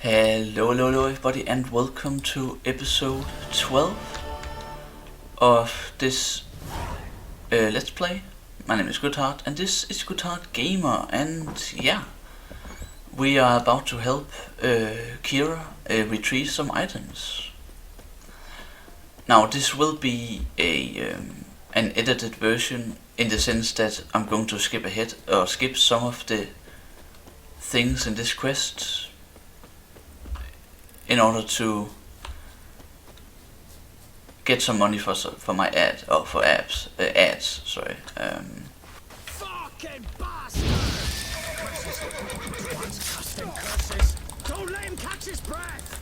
Hello everybody, and welcome to episode 12 of this Let's Play. My name is Goodhart, and this is Goodhart Gamer, and yeah, we are about to help Kira retrieve some items. Now, this will be an edited version in the sense that I'm going to skip ahead or skip some of the things in this quest in order to get some money for my ads. Sorry. Fucking bastard! Once cussed him curses. Don't let him catch his breath.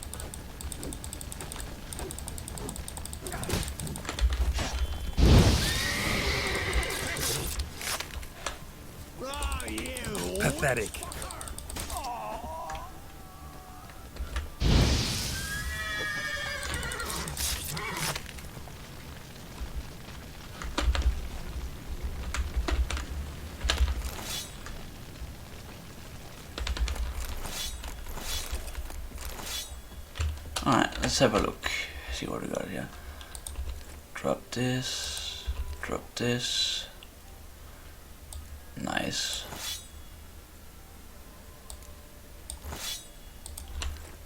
Oh, you pathetic. Alright, let's have a look. See what we got here. Drop this. Drop this. Nice.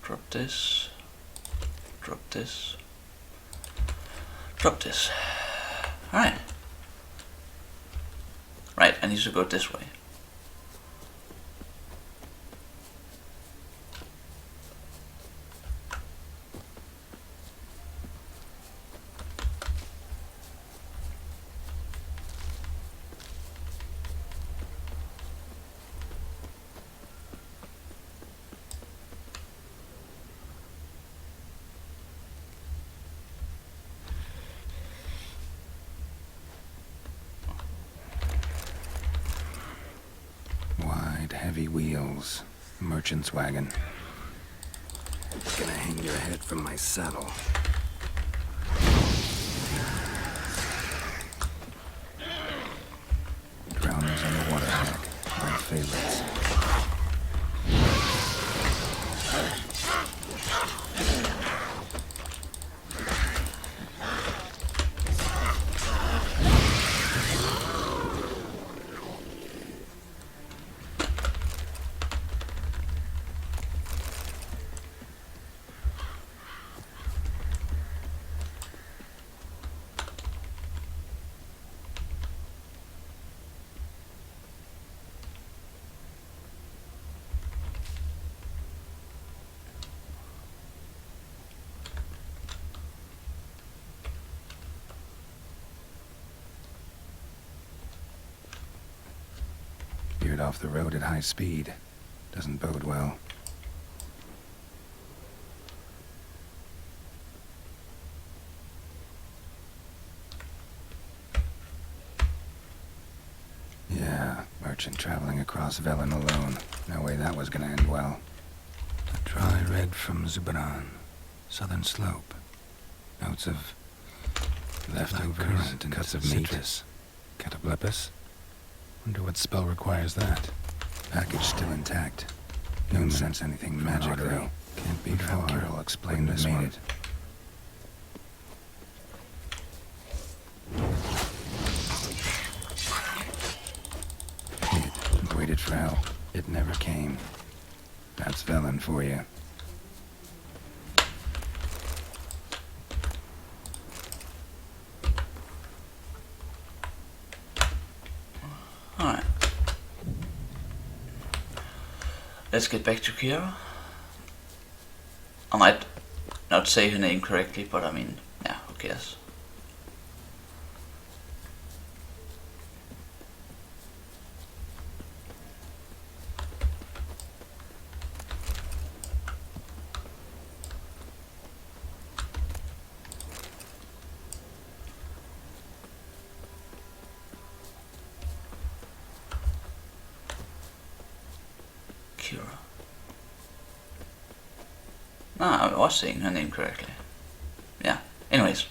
Drop this. Drop this. Drop this. Alright. Right, I need to go this way. Wide, heavy wheels. Merchant's wagon. Gonna hang your head from my saddle. Drowners on the water hack. My favorites. Veered off the road at high speed. Doesn't bode well. Yeah, merchant traveling across Velen alone. No way that was gonna end well. A dry red from Zubran. Southern slope. Notes of leftovers and cuts of meat. Cataplepis. Wonder what spell requires that. Package still intact. Don't sense anything magic though. Can't be far. Kirill explained this one. It waited for help. It never came. That's Velen for you. Alright. Let's get back to Kira. I might not say her name correctly, but I mean, yeah, who cares? Kira. I was saying her name correctly. Yeah, anyways.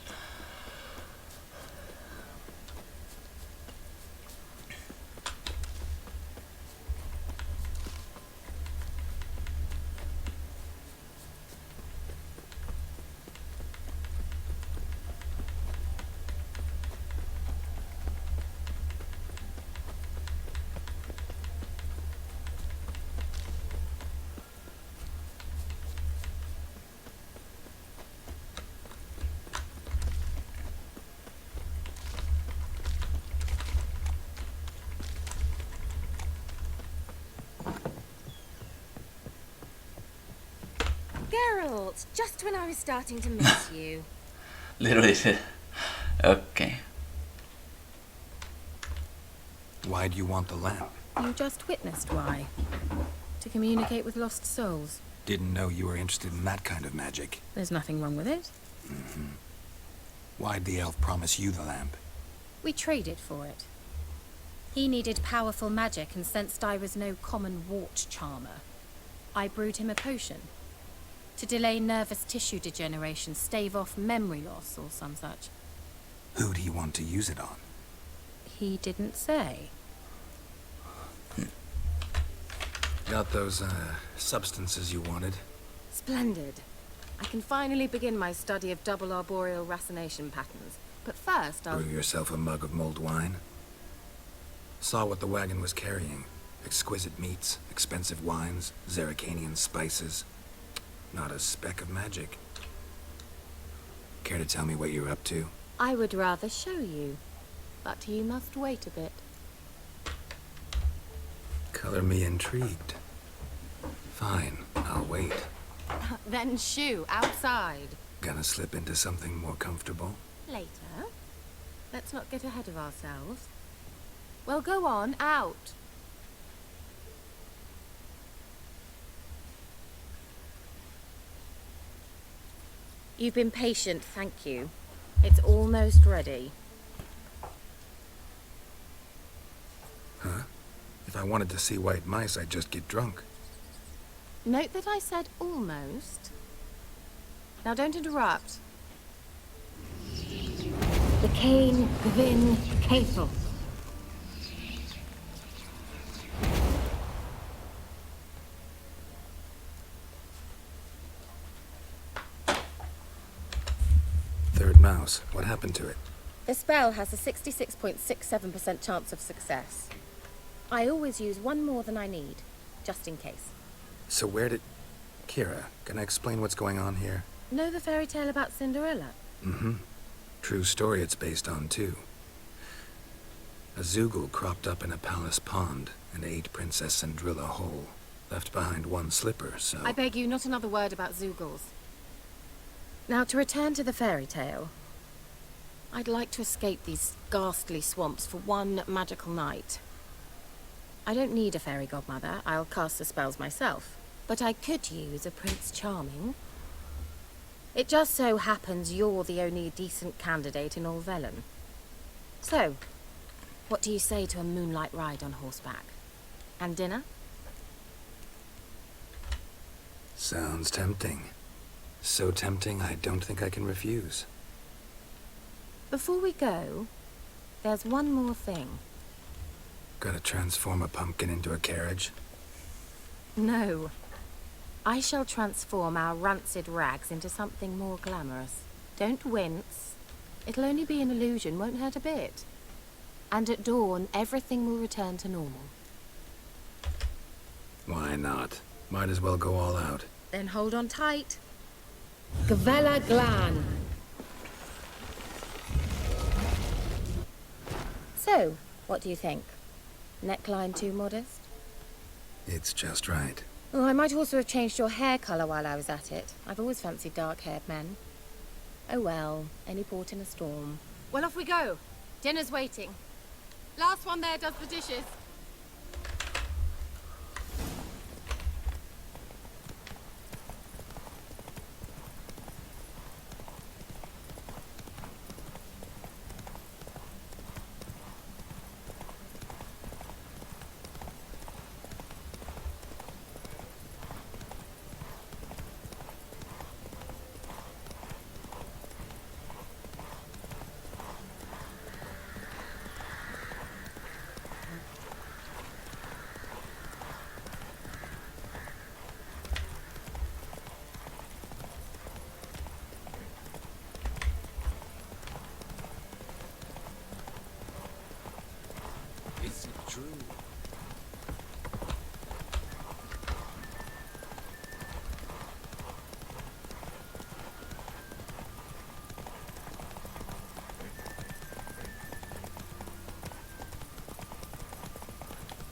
Geralt, just when I was starting to miss you. Literally. Okay. Why do you want the lamp? You just witnessed why. To communicate with lost souls. Didn't know you were interested in that kind of magic. There's nothing wrong with it. Why'd the elf promise you the lamp? We traded for it. He needed powerful magic and sensed I was no common wart charmer. I brewed him a potion. To delay nervous tissue degeneration, stave off memory loss or some such. Who'd he want to use it on? He didn't say. Got those, substances you wanted? Splendid. I can finally begin my study of double arboreal racination patterns. But first, I'll... Brew yourself a mug of mulled wine? Saw what the wagon was carrying. Exquisite meats, expensive wines, Zerrikanian spices. Not a speck of magic. Care to tell me what you're up to? I would rather show you. But you must wait a bit. Color me intrigued. Fine, I'll wait. Then shoo, outside. Gonna slip into something more comfortable? Later. Let's not get ahead of ourselves. Well, go on, out. You've been patient, thank you. It's almost ready. Huh? If I wanted to see white mice, I'd just get drunk. Note that I said almost. Now don't interrupt. The Cain Gvin Cathal. Third mouse. What happened to it? The spell has a 66.67% chance of success. I always use one more than I need, just in case. So where did... Kira, can I explain what's going on here? Know the fairy tale about Cinderella? Mm-hmm. True story it's based on, too. A Zoogle cropped up in a palace pond and ate Princess Cindrilla whole. Left behind one slipper, so... I beg you, not another word about Zoogles. Now, to return to the fairy tale. I'd like to escape these ghastly swamps for one magical night. I don't need a fairy godmother. I'll cast the spells myself. But I could use a Prince Charming. It just so happens you're the only decent candidate in all Velen. So, what do you say to a moonlight ride on horseback? And dinner? Sounds tempting. So tempting, I don't think I can refuse. Before we go, there's one more thing. Gotta transform a pumpkin into a carriage? No. I shall transform our rancid rags into something more glamorous. Don't wince. It'll only be an illusion, won't hurt a bit. And at dawn, everything will return to normal. Why not? Might as well go all out. Then hold on tight. Gavella Glan. So, what do you think? Neckline too modest? It's just right. Oh, I might also have changed your hair colour while I was at it. I've always fancied dark-haired men. Oh well, any port in a storm. Well, off we go. Dinner's waiting. Last one there does the dishes. Is it true?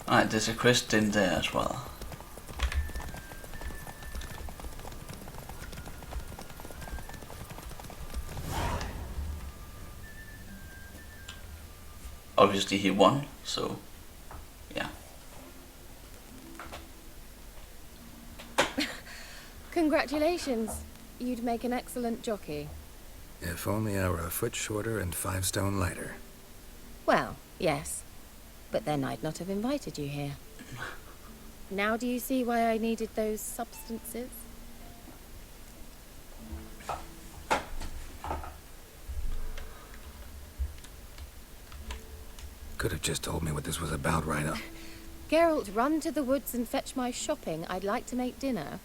Alright, there's a quest in there as well. obviously he won, so yeah. Congratulations. You'd make an excellent jockey. If only I were a foot shorter and 5 stone lighter. Well, yes. But then I'd not have invited you here. Now do you see why I needed those substances? Could have just told me what this was about right up. Geralt, run to the woods and fetch my shopping. I'd like to make dinner.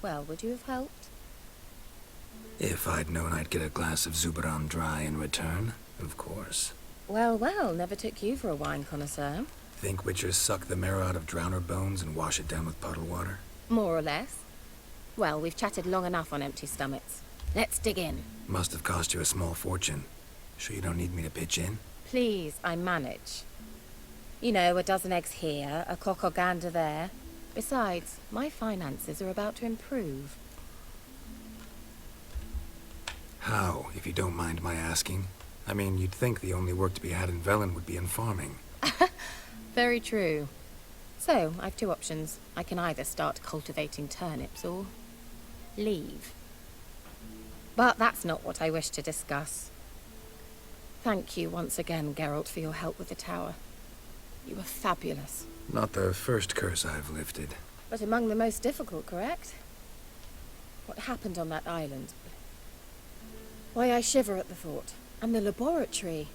Well, would you have helped? If I'd known I'd get a glass of Zubaran dry in return, of course. Well, well, never took you for a wine connoisseur. Think witchers suck the marrow out of drowner bones and wash it down with puddle water? More or less. Well, we've chatted long enough on empty stomachs. Let's dig in. Must have cost you a small fortune. Sure you don't need me to pitch in? Please, I manage. You know, a dozen eggs here, a cock or gander there. Besides, my finances are about to improve. How, if you don't mind my asking? I mean, you'd think the only work to be had in Velen would be in farming. Very true. So, I've 2 options. I can either start cultivating turnips or leave. But that's not what I wish to discuss. Thank you once again, Geralt, for your help with the tower. You were fabulous. Not the first curse I've lifted. But among the most difficult, correct? What happened on that island? Why, I shiver at the thought. And the laboratory.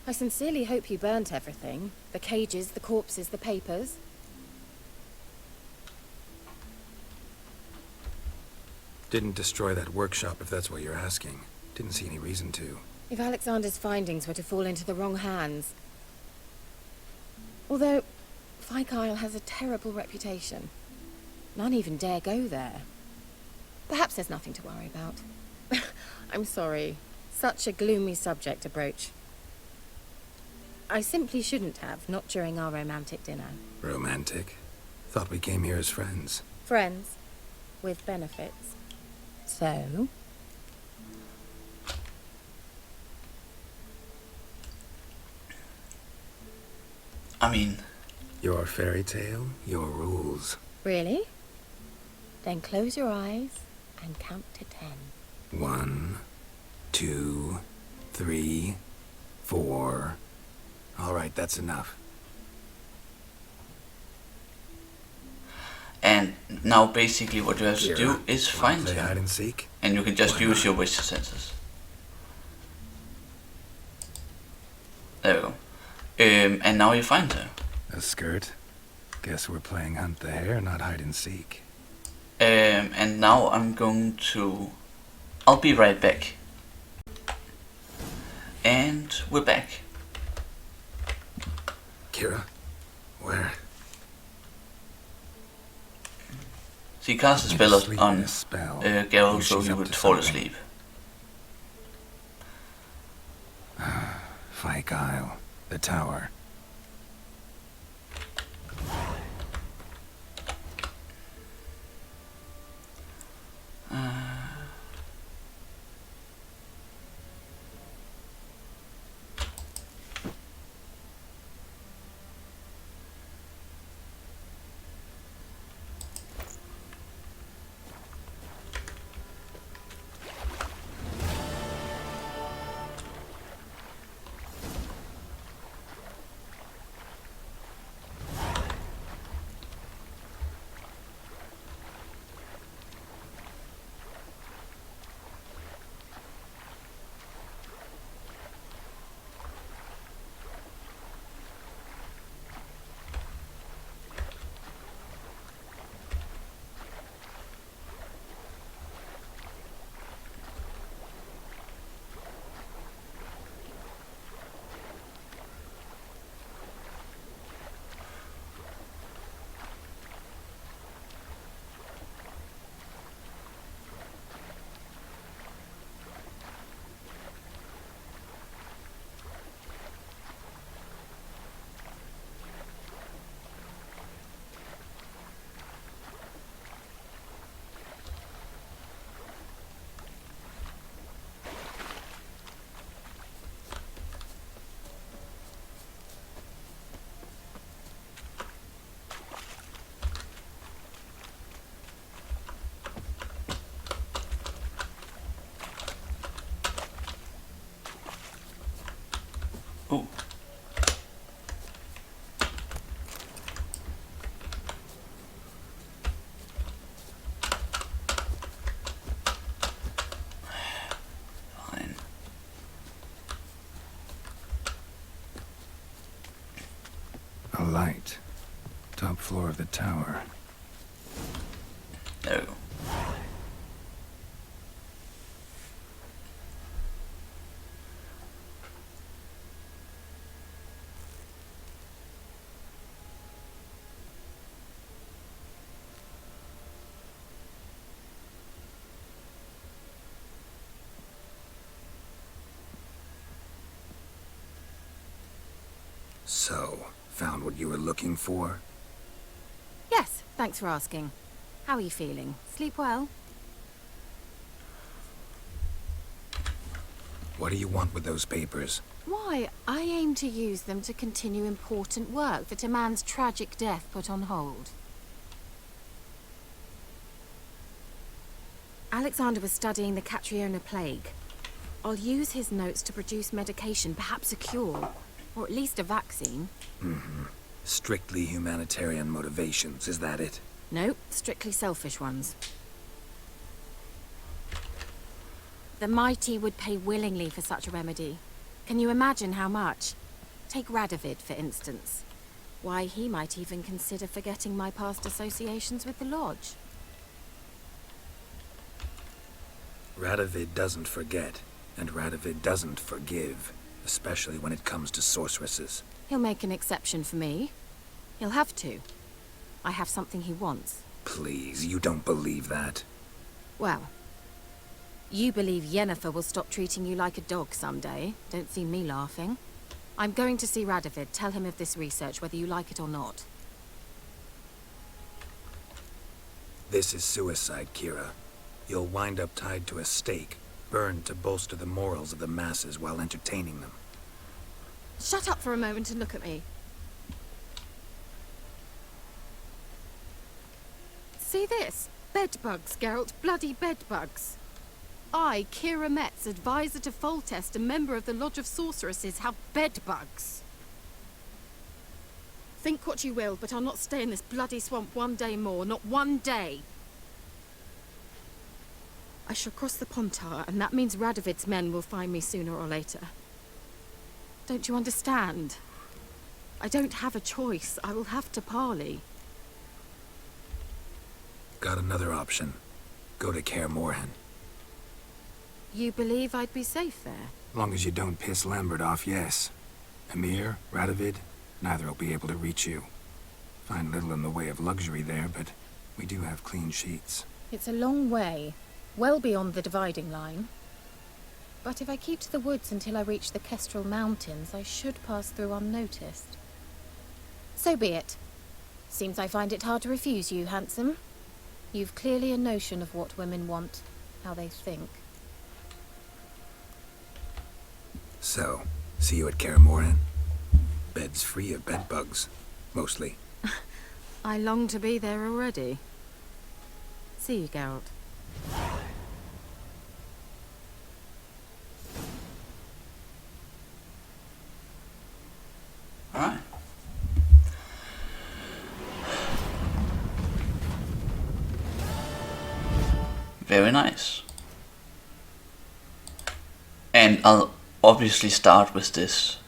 I sincerely hope you burnt everything. The cages, the corpses, the papers. Didn't destroy that workshop, if that's what you're asking. Didn't see any reason to. If Alexander's findings were to fall into the wrong hands. Although, Fyke Isle has a terrible reputation. None even dare go there. Perhaps there's nothing to worry about. I'm sorry. Such a gloomy subject to broach. I simply shouldn't have, not during our romantic dinner. Romantic? Thought we came here as friends. Friends. With benefits. So? I mean, Your fairy tale, your rules. Really? Then close your eyes and count to 10. 1, 2, 3, 4. All right, that's enough. and now basically what you have to do Kira, is wanna find play hide him. and seek? And you can just Why use not? your wish senses. There we go. And now you find her. A skirt? Guess we're playing hunt the hare, not hide and seek. And now I'm going to... I'll be right back. And we're back. Kira? Where? So you cast a Need spell to sleep in on a spell. Geralt so She's he up would to fall something. asleep. Fyke Isle. The tower. Top floor of the tower. There we go. So, found what you were looking for? Yes, thanks for asking. How are you feeling? Sleep well? What do you want with those papers? Why, I aim to use them to continue important work that a man's tragic death put on hold. Alexander was studying the Catriona plague. I'll use his notes to produce medication, perhaps a cure, or at least a vaccine. Strictly humanitarian motivations, is that it? No, strictly selfish ones. The mighty would pay willingly for such a remedy. Can you imagine how much? Take Radovid, for instance. Why, he might even consider forgetting my past associations with the Lodge. Radovid doesn't forget, and Radovid doesn't forgive, especially when it comes to sorceresses. He'll make an exception for me. He'll have to. I have something he wants. Please, you don't believe that. Well, you believe Yennefer will stop treating you like a dog someday. Don't see me laughing. I'm going to see Radovid, tell him of this research, whether you like it or not. This is suicide, Kira. You'll wind up tied to a stake, burned to bolster the morals of the masses while entertaining them. Shut up for a moment and look at me. See this? Bedbugs, Geralt. Bloody bedbugs. I, Kira Metz, advisor to Foltest, a member of the Lodge of Sorceresses, have bedbugs. Think what you will, but I'll not stay in this bloody swamp one day more. Not one day. I shall cross the Pontar, and that means Radovid's men will find me sooner or later. Don't you understand? I don't have a choice. I will have to parley. Got another option. Go to Kaer Morhen. You believe I'd be safe there? Long as you don't piss Lambert off, yes. Emir, Radovid, neither will be able to reach you. Find little in the way of luxury there, but we do have clean sheets. It's a long way, well beyond the dividing line. But if I keep to the woods until I reach the Kestrel Mountains, I should pass through unnoticed. So be it. Seems I find it hard to refuse you, handsome. You've clearly a notion of what women want, how they think. So, see you at Kaer Morhen. Bed's free of bedbugs, mostly. I long to be there already. See you, Geralt. Alright. Very nice. And I'll obviously start with this.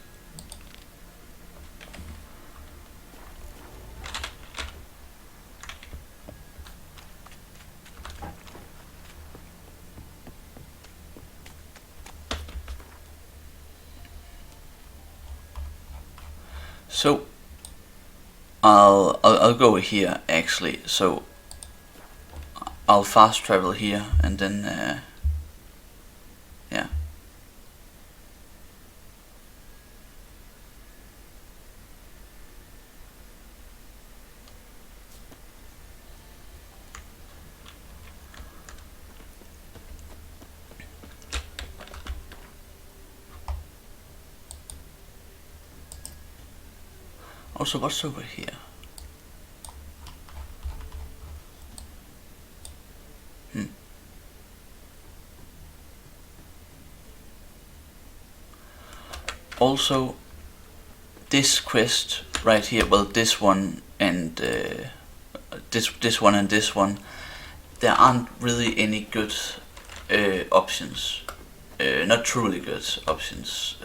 So I'll go here actually. So I'll fast travel here and then yeah. Also, what's over here? Also, this quest right here, well, this one and this one and this one, there aren't really any good options. Not truly good options.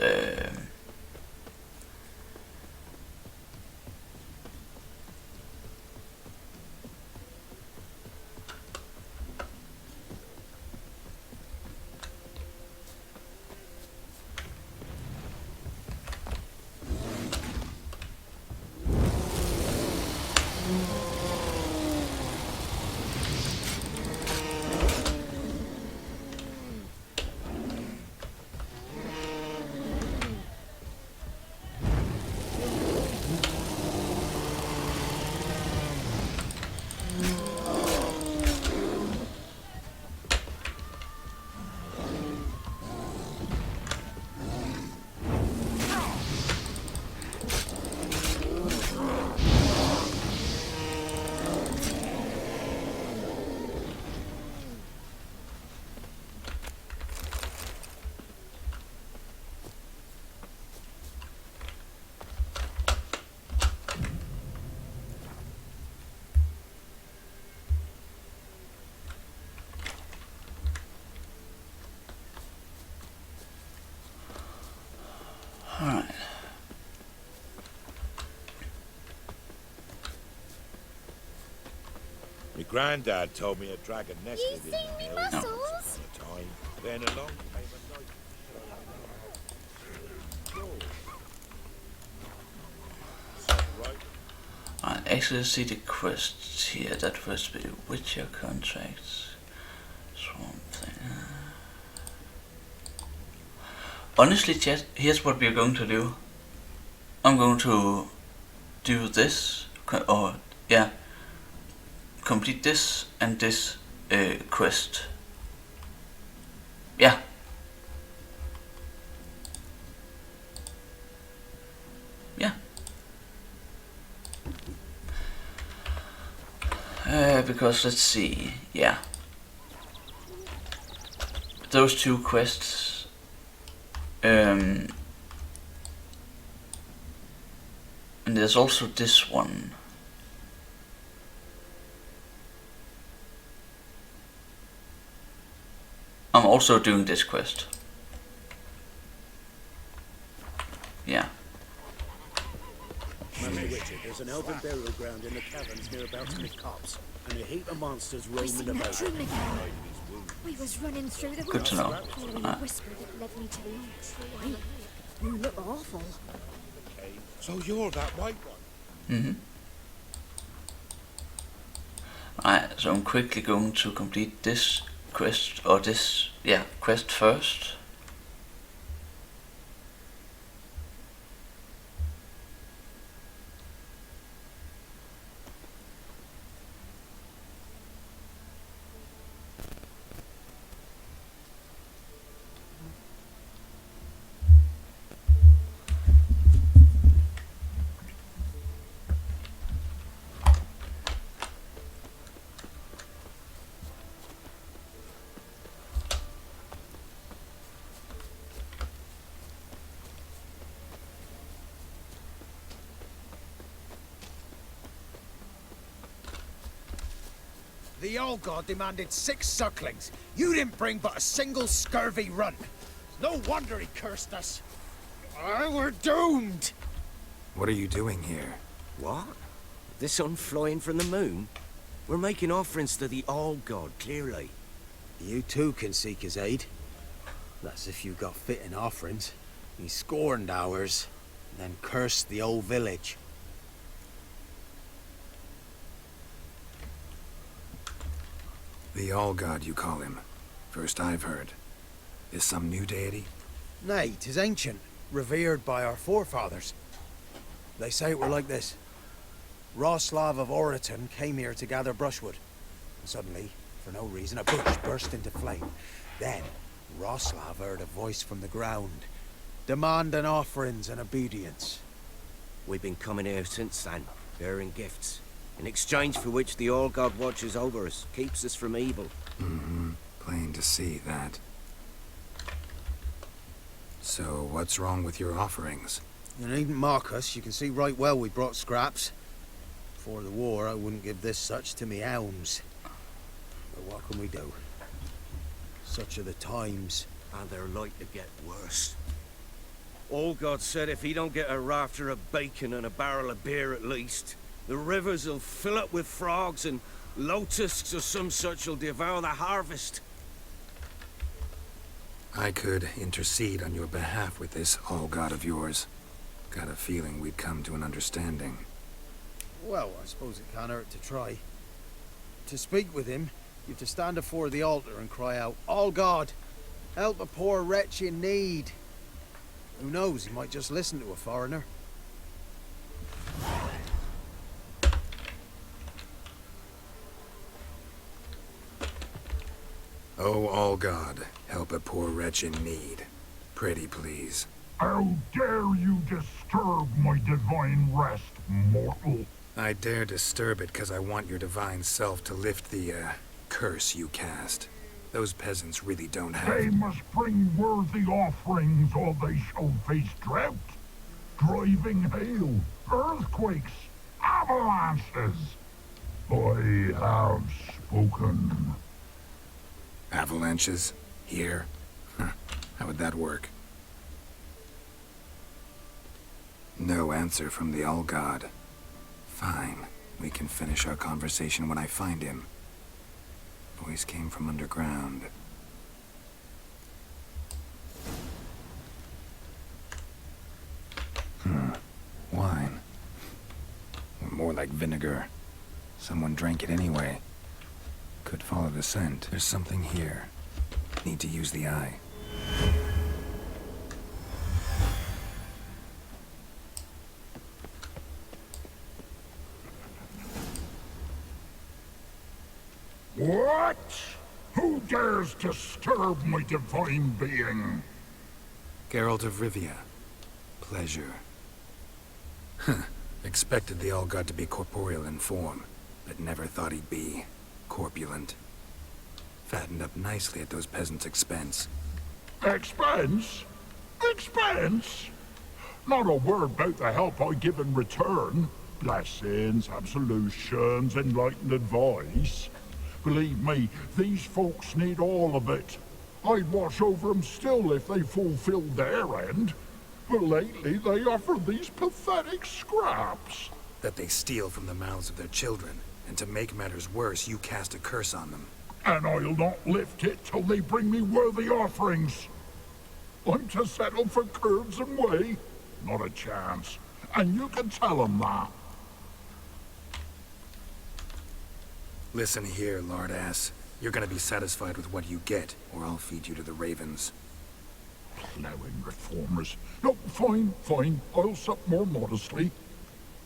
My granddad told me a dragon nested in the me hills muscles? once upon a time. Then along came a night. Right. I actually see the quests here. That was the Witcher contracts. Swamp thing. Honestly, chat, here's what we're going to do. I'm going to do this, or yeah, complete this and this quest. Yeah. Yeah. Because let's see, yeah. Those two quests. And there's also this one. I'm also doing this quest. Yeah. Master Witcher, there's an elven burial ground in the caverns nearabouts with cops, and a heap of monsters roaming about. We was running through the Good to know. following a whisper that led me to the old tree. You look awful. So you're that white one? Mm-hmm. Alright, so I'm quickly going to complete this quest, or this, yeah, quest first. The old god demanded 6 sucklings. You didn't bring but a single scurvy run. No wonder he cursed us. We're doomed. What are you doing here? What? The sun flying from the moon? We're making offerings to the All-God, clearly. You too can seek his aid. That's if you got fitting offerings. He scorned ours, then cursed the old village. The All-God, you call him. First I've heard. Is some new deity? Nay, 'tis ancient, revered by our forefathers. They say it were like this. Roslav of Oriton came here to gather brushwood. And suddenly, for no reason, a bush burst into flame. Then, Roslav heard a voice from the ground, demanding offerings and obedience. We've been coming here since then, bearing gifts, in exchange for which the All-God watches over us, keeps us from evil. Mm-hmm. Plain to see that. So, what's wrong with your offerings? You needn't mock us. You can see right well we brought scraps. Before the war, I wouldn't give this such to me elms. But what can we do? Such are the times. And they're like to get worse. All-God said if he don't get a rafter of bacon and a barrel of beer at least, the rivers will fill up with frogs and lotuses or some such will devour the harvest. I could intercede on your behalf with this All-God of yours. Got a feeling we'd come to an understanding. Well, I suppose it can't hurt to try. To speak with him, you have to stand before the altar and cry out, "All God, help a poor wretch in need." Who knows, he might just listen to a foreigner. Oh, All-God, help a poor wretch in need. Pretty please. How dare you disturb my divine rest, mortal? I dare disturb it because I want your divine self to lift the, curse you cast. Those peasants really don't have... They must bring worthy offerings or they shall face drought, driving hail, earthquakes, avalanches. I have spoken. Avalanches? Here? Huh. How would that work? No answer from the All-God. Fine. We can finish our conversation when I find him. Voice came from underground. Wine. Or more like vinegar. Someone drank it anyway. Could follow the scent. There's something here. Need to use the eye. What? Who dares disturb my divine being? Geralt of Rivia. Pleasure. Expected the All-God to be corporeal in form, but never thought he'd be corpulent. Fattened up nicely at those peasants' expense. Expense? Expense? Not a word about the help I give in return. Blessings, absolutions, enlightened advice. Believe me, these folks need all of it. I'd watch over them still if they fulfilled their end. But lately they offer these pathetic scraps. That they steal from the mouths of their children, and to make matters worse, you cast a curse on them. And I'll not lift it till they bring me worthy offerings. I'm to settle for curds and whey? Not a chance. And you can tell them that. Listen here, lard ass. You're gonna be satisfied with what you get, or I'll feed you to the ravens. Plowing reformers. No, fine, fine. I'll sup more modestly.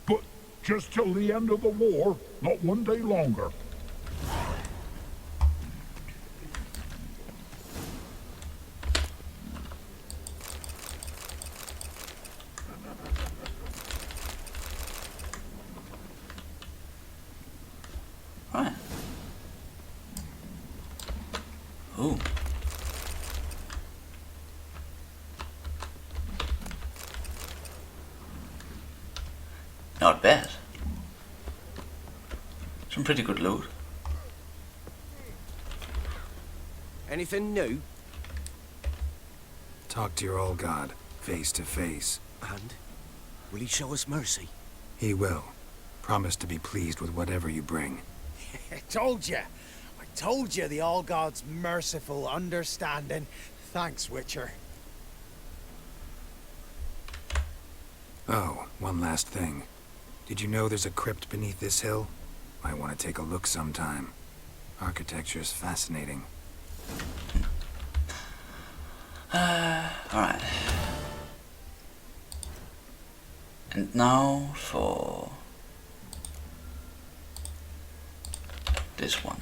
But just till the end of the war, not one day longer. Right. Ooh. Not bad. Some pretty good loot. Anything new? Talk to your old god, face to face. And? Will he show us mercy? He will. Promise to be pleased with whatever you bring. I told you the All-God's merciful, understanding. Thanks, Witcher. Oh, one last thing. Did you know there's a crypt beneath this hill? Might want to take a look sometime. Architecture's fascinating. Alright. And now for this one.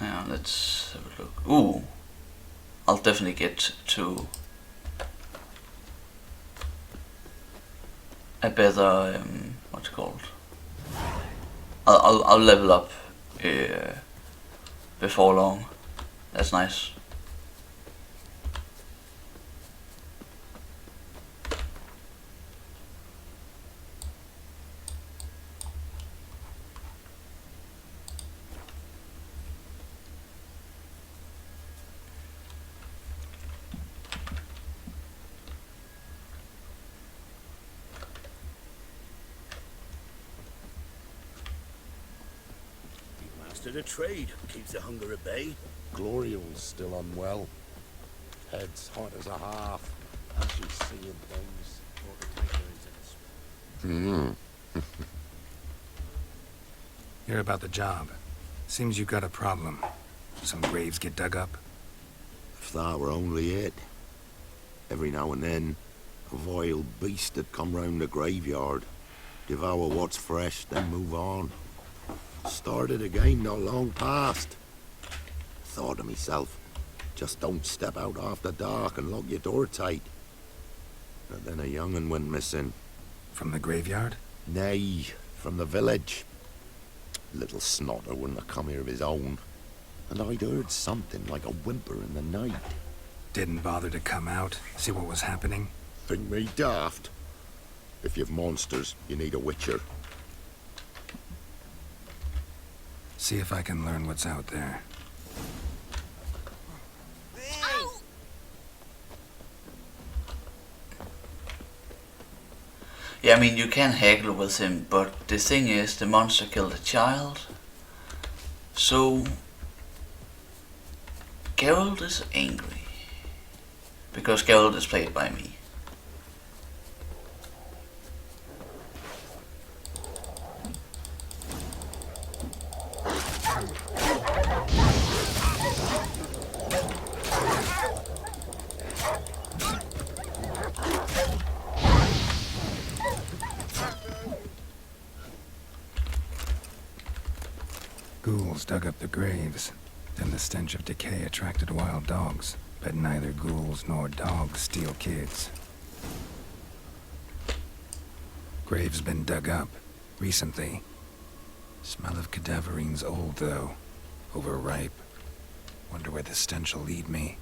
Yeah, let's have a look. Ooh, I'll definitely get to a better what's it called? I'll level up before long. That's nice. The trade keeps the hunger at bay. Gloriel's still unwell. Head's hot as a half. And she's seeing things. Ought to take her into this. Hear about the job. Seems you got a problem. Some graves get dug up. If that were only it. Every now and then, a vile beast would come round the graveyard, devour what's fresh, then move on. Started again not long past. Thought to myself, just don't step out after dark and lock your door tight. But then a young'un went missing. From the graveyard? Nay, from the village. Little snotter wouldn't have come here of his own. And I'd heard something like a whimper in the night. Didn't bother to come out, see what was happening? Think me daft? If you've monsters, you need a witcher. See if I can learn what's out there. I mean, you can haggle with him, but the thing is, the monster killed a child. So Geralt is angry. Because Geralt is played by me. Ghouls dug up the graves. Then the stench of decay attracted wild dogs. But neither ghouls nor dogs steal kids. Grave's been dug up. Recently. Smell of cadaverines old, though. Overripe. Wonder where the stench will lead me.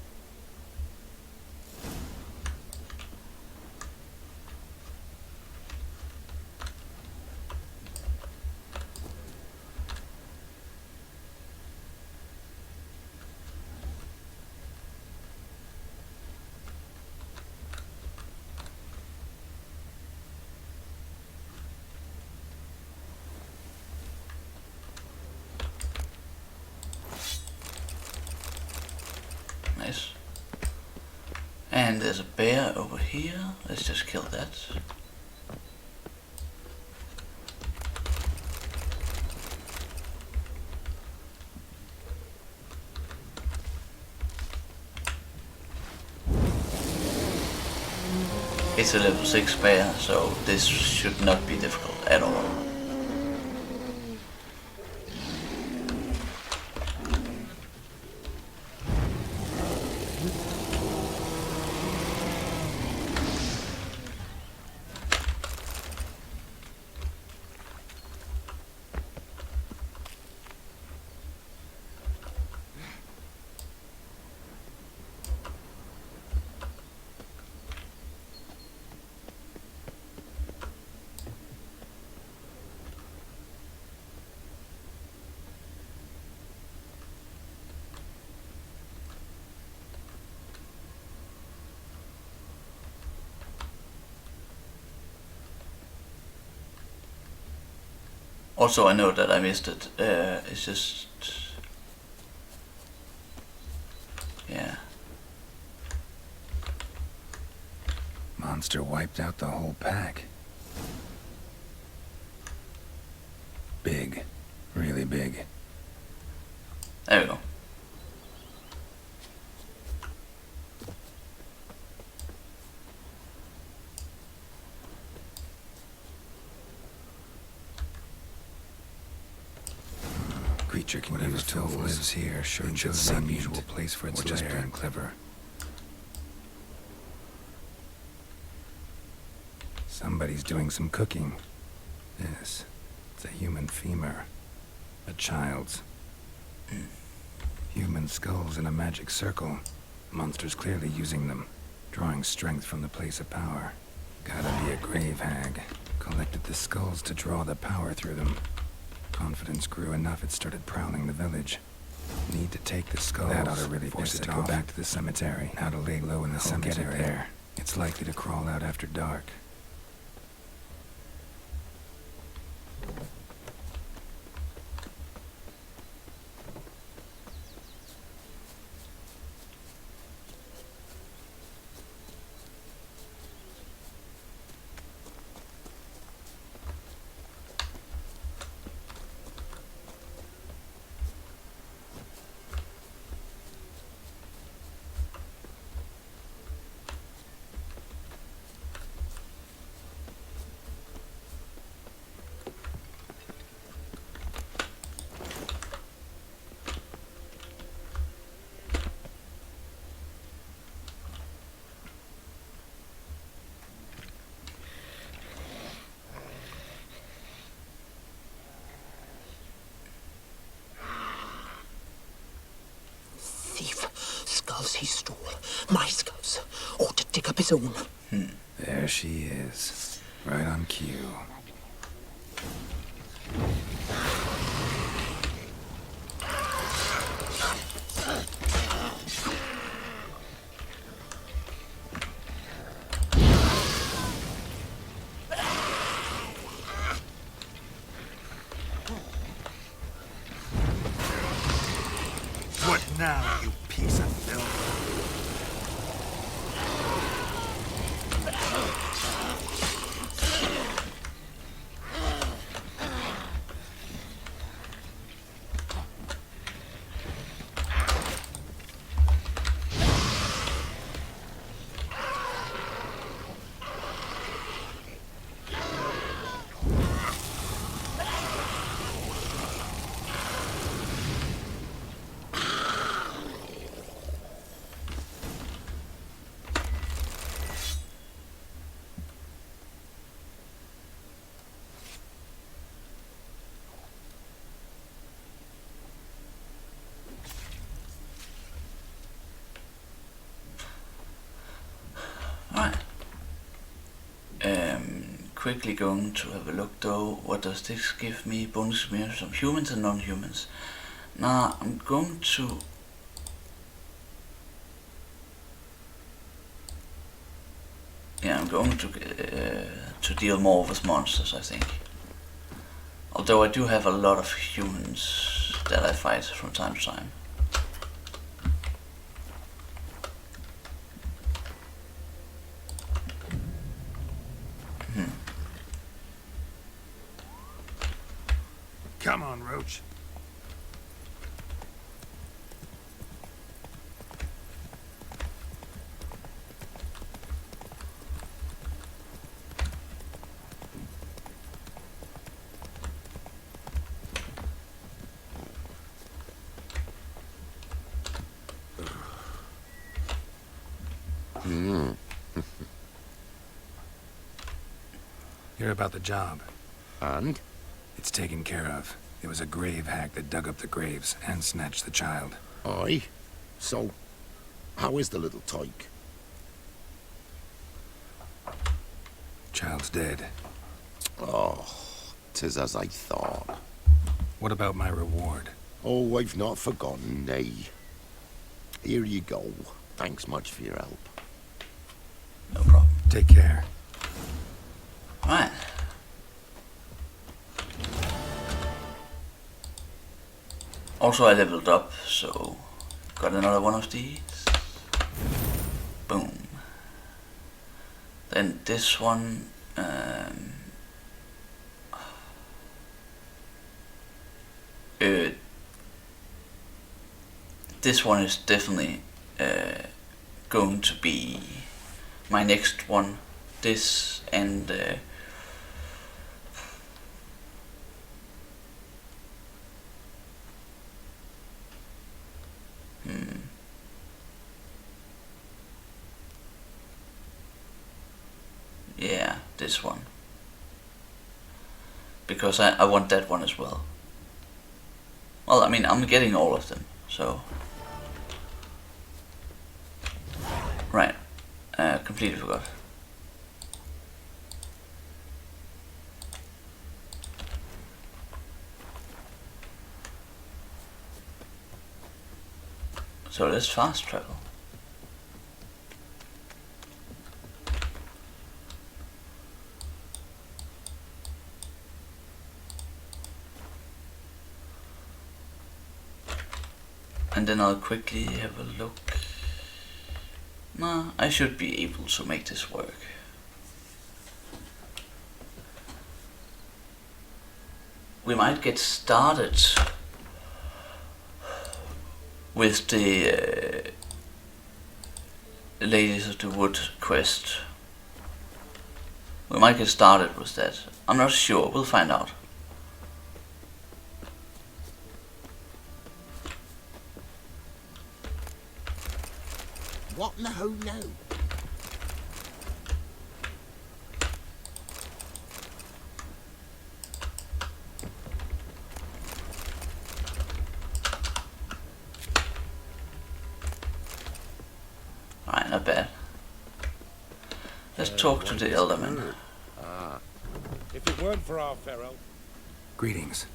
Nice. And there's a bear over here. Let's just kill that. It's a level 6 bear, so this should not be difficult at all. Also, I know that I missed it. It's just... yeah. Monster wiped out the whole pack. Big. Really big. There we go. Creature can use tools. Lives here. Sure, it's an unusual place for its lair. Just being clever. Somebody's doing some cooking. This. It's a human femur. A child's. Human skulls in a magic circle. Monsters clearly using them. Drawing strength from the place of power. Gotta be a grave hag. Collected the skulls to draw the power through them. Confidence grew enough it started prowling the village. Need to take the skulls. That ought to really force it to go back to the cemetery. Now to lay low in the cemetery. Get it there. It's likely to crawl out after dark. Skulls he stole. My skulls. Ought to dig up his own. There she is. Right on cue. quickly going to have a look though. What does this give me? Bonus experience from humans and non-humans. Now I'm going to deal more with monsters, I think. Although I do have a lot of humans that I fight from time to time. Come on, Roach. Hear about the job. And? It's taken care of. There was a grave hack that dug up the graves and snatched the child. Aye? So, how is the little tyke? Child's dead. Oh, 'tis as I thought. What about my reward? Oh, I've not forgotten, nay. Here you go. Thanks much for your help. No problem. Take care. Right. Also I leveled up, so got another one of these. Boom. Then this one, this one is definitely going to be my next one. This and yeah, this one. Because I want that one as well. Well, I mean, I'm getting all of them, so. Right. Completely forgot. So let's fast travel. And then I'll quickly have a look. Nah, I should be able to make this work. We might get started with the Ladies of the Wood quest. We might get started with that. I'm not sure, we'll find out. What in the ho no? Alright, not bad. Let's talk to the Elderman. Ah. If it weren't for our Pharaoh, Greetings.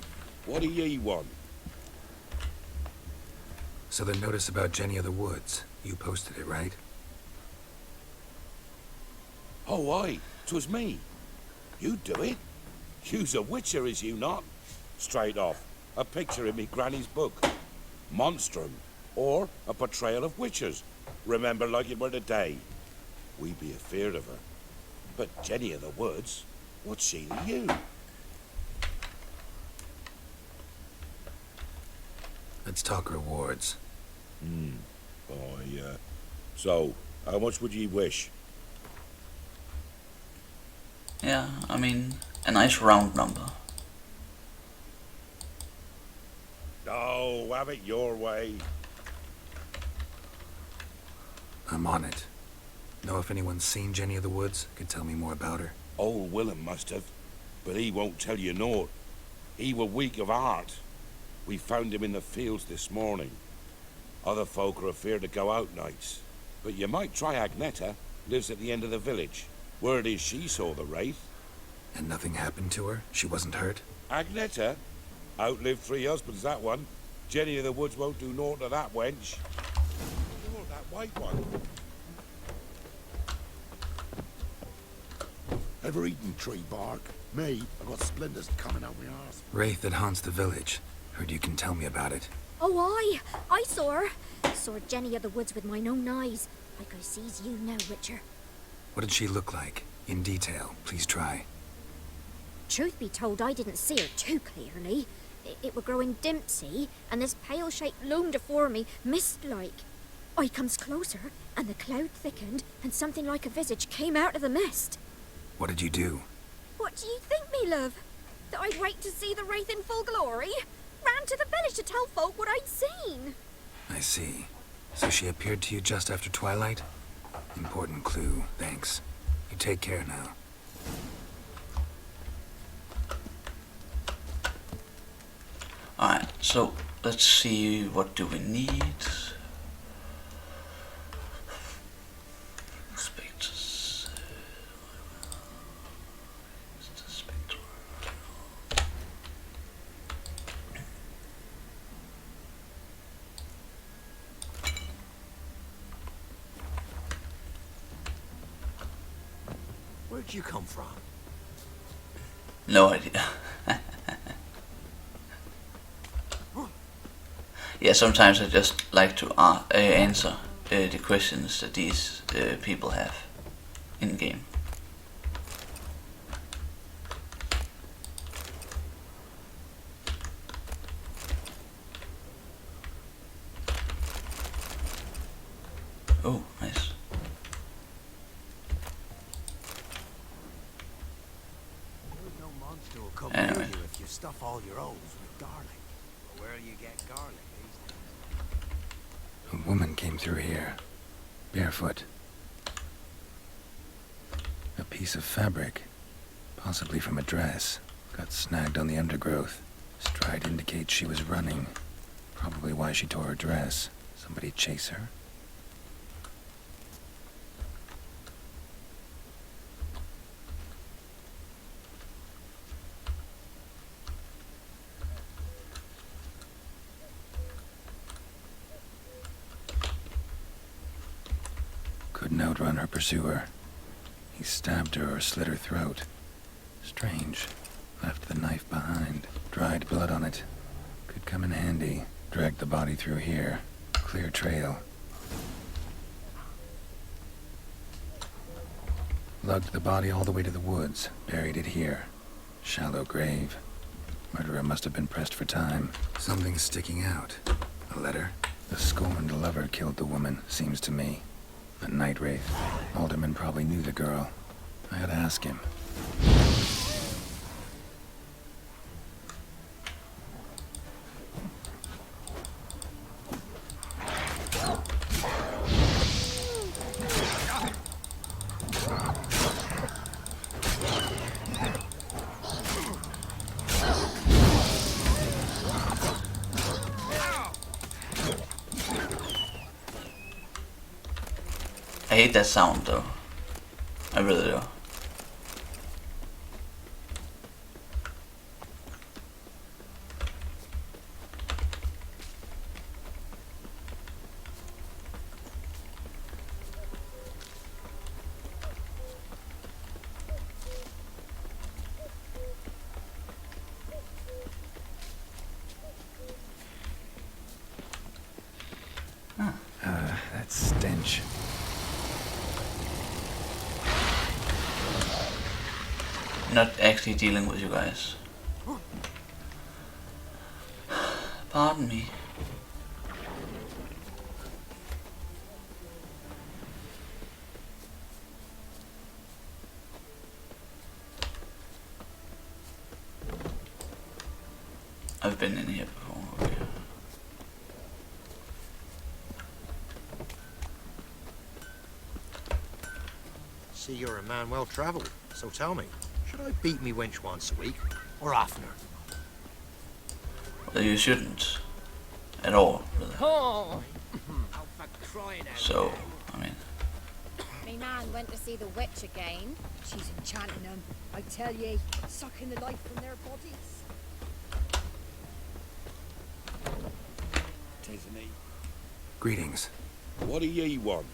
what do ye want? So the notice about Jenny of the Woods, you posted it, right? Oh, aye, 'twas me. You do it? You's a witcher, is you not? Straight off, a picture in me granny's book. Monstrum, or a portrayal of witchers. Remember like it were the day. We be afeard of her. But Jenny of the Woods, what's she to you? Let's talk rewards. Oh, yeah. So, how much would ye wish? Yeah, I mean, a nice round number. Oh, have it your way. I'm on it. Know if anyone's seen Jenny of the Woods? Could tell me more about her. Old Willem must have, but he won't tell you naught. He were weak of heart. We found him in the fields this morning. Other folk are afeard to go out nights. But you might try Agneta, lives at the end of the village. Word is she saw the wraith. And nothing happened to her? She wasn't hurt? Agneta? Outlived 3 husbands, that one. Jenny of the Woods won't do naught to that wench. Oh, that white one. Ever eaten tree bark? Me, I got splinters coming out my arse. Wraith that haunts the village. Heard you can tell me about it. Oh, I saw her. Saw Jenny of the Woods with mine own eyes. Like I sees you now, Witcher. What did she look like? In detail, please try. Truth be told, I didn't see her too clearly. It were growing dim, see, and this pale shape loomed afore me, mist-like. I comes closer, and the cloud thickened, and something like a visage came out of the mist. What did you do? What do you think, me love? That I'd wait to see the wraith in full glory? Ran to the village to tell folk what I'd seen. I see. So she appeared to you just after twilight? Important clue, thanks. You take care now. Alright, so let's see, what do we need? Spectres. Where'd you come from? No idea. Yeah, sometimes I just like to answer the questions that these people have in game. Oh, nice. No monster will come Anyway. near you if you stuff all your O's with garlic. But where do you get garlic these days? A woman came through here, barefoot. A piece of fabric, possibly from a dress, got snagged on the undergrowth. Stride indicates she was running. Probably why she tore her dress. Somebody chase her? Couldn't outrun her pursuer. He stabbed her or slit her throat. Strange. Left the knife behind. Dried blood on it. Could come in handy. Dragged the body through here. Clear trail. Lugged the body all the way to the woods. Buried it here. Shallow grave. Murderer must have been pressed for time. Something's sticking out. A letter? The scorned lover killed the woman, seems to me. A night wraith. Alderman probably knew the girl. I ought to ask him. I hate that sound though. I really do. That stench. Not actually dealing with you guys. Pardon me. I've been in here before. Okay. See, you're a man well travelled, so tell me, should I beat me wench once a week, or oftener? Well, you shouldn't. At all, really. Oh. So, I mean... Me man went to see the witch again. She's enchanting them. I tell ye, sucking the life from their bodies. Tisn't he? Greetings. What do ye want?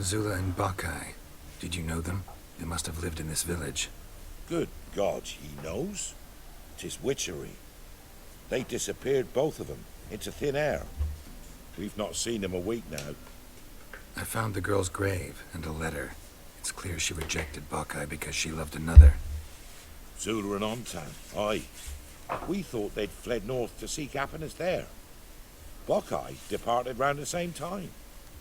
Zula and Bakai. Did you know them? They must have lived in this village. Good God, he knows. 'Tis witchery. They disappeared, both of them, into thin air. We've not seen them a week now. I found the girl's grave and a letter. It's clear she rejected Bakai because she loved another. Zula and Ontan, aye. We thought they'd fled north to seek happiness there. Bakai departed round the same time.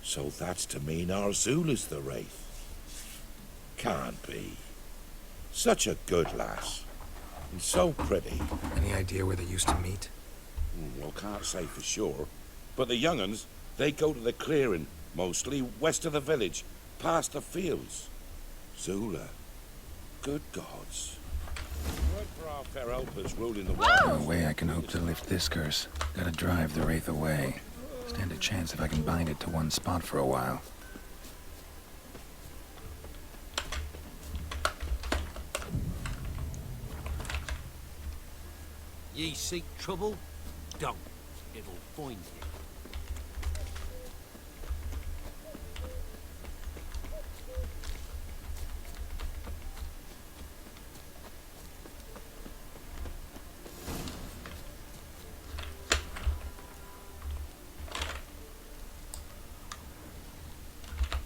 So that's to mean our Zula's the wraith. Can't be. Such a good lass. And so pretty. Any idea where they used to meet? Well, can't say for sure. But the young uns, they go to the clearing, mostly west of the village, past the fields. Zula. Good gods. Word for our fair helpers ruling the world. No way I can hope to lift this curse. Gotta drive the wraith away. Stand a chance if I can bind it to one spot for a while. Ye seek trouble? Don't. It'll find you.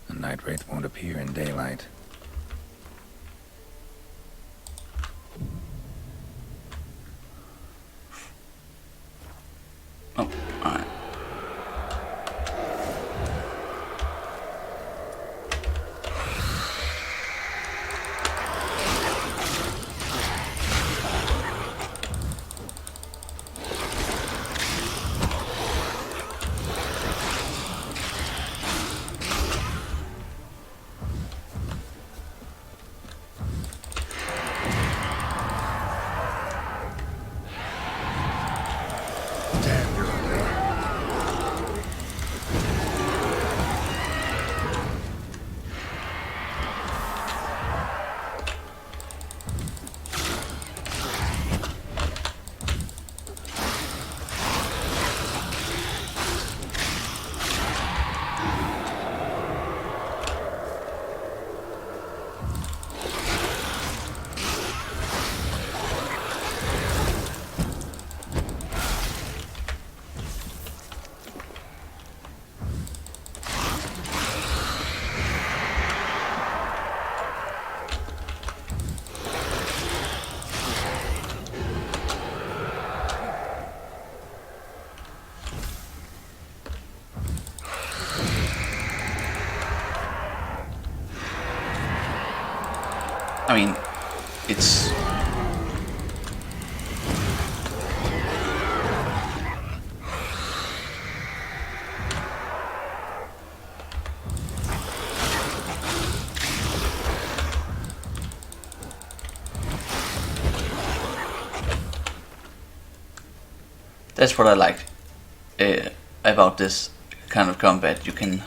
The night wraith won't appear in daylight. Oh, alright. I mean, it's... That's what I liked about this kind of combat. You can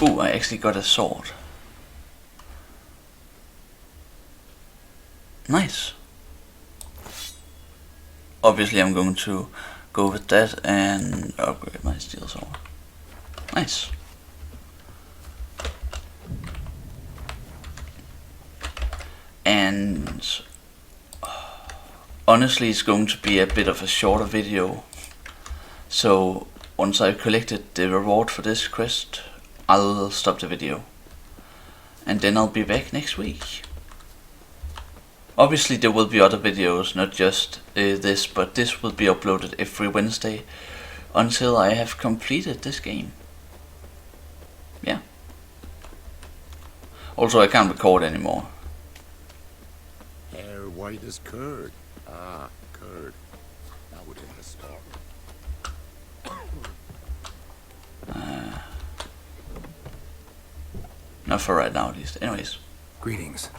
Ooh, I actually got a sword. Nice. Obviously I'm going to go with that and upgrade my steel sword. Nice. And honestly it's going to be a bit of a shorter video. So once I've collected the reward for this quest, I'll stop the video. And then I'll be back next week. Obviously there will be other videos, not just this, but this will be uploaded every Wednesday until I have completed this game. Yeah. Also I can't record anymore. Hair white as curd. Ah, curd. That would end the storm. Not for right now at least. Anyways. Greetings.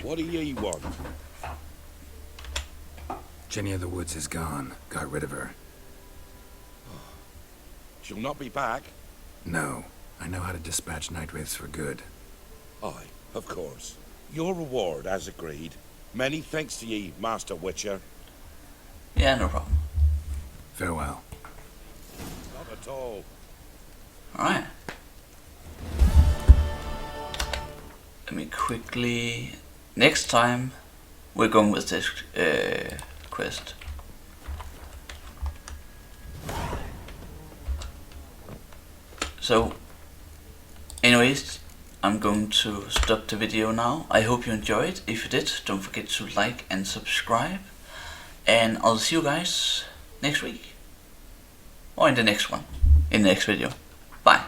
What do ye want? Jenny of the Woods is gone. Got rid of her. She'll not be back. No. I know how to dispatch night wraiths for good. Aye, of course. Your reward, as agreed. Many thanks to ye, Master Witcher. Yeah, no problem. Farewell. Not at all. Alright. Let me quickly... Next time we're going with this quest. So, anyways, I'm going to stop the video now. I hope you enjoyed. If you did, don't forget to like and subscribe. And I'll see you guys next week. Or in the next one. In the next video. Bye.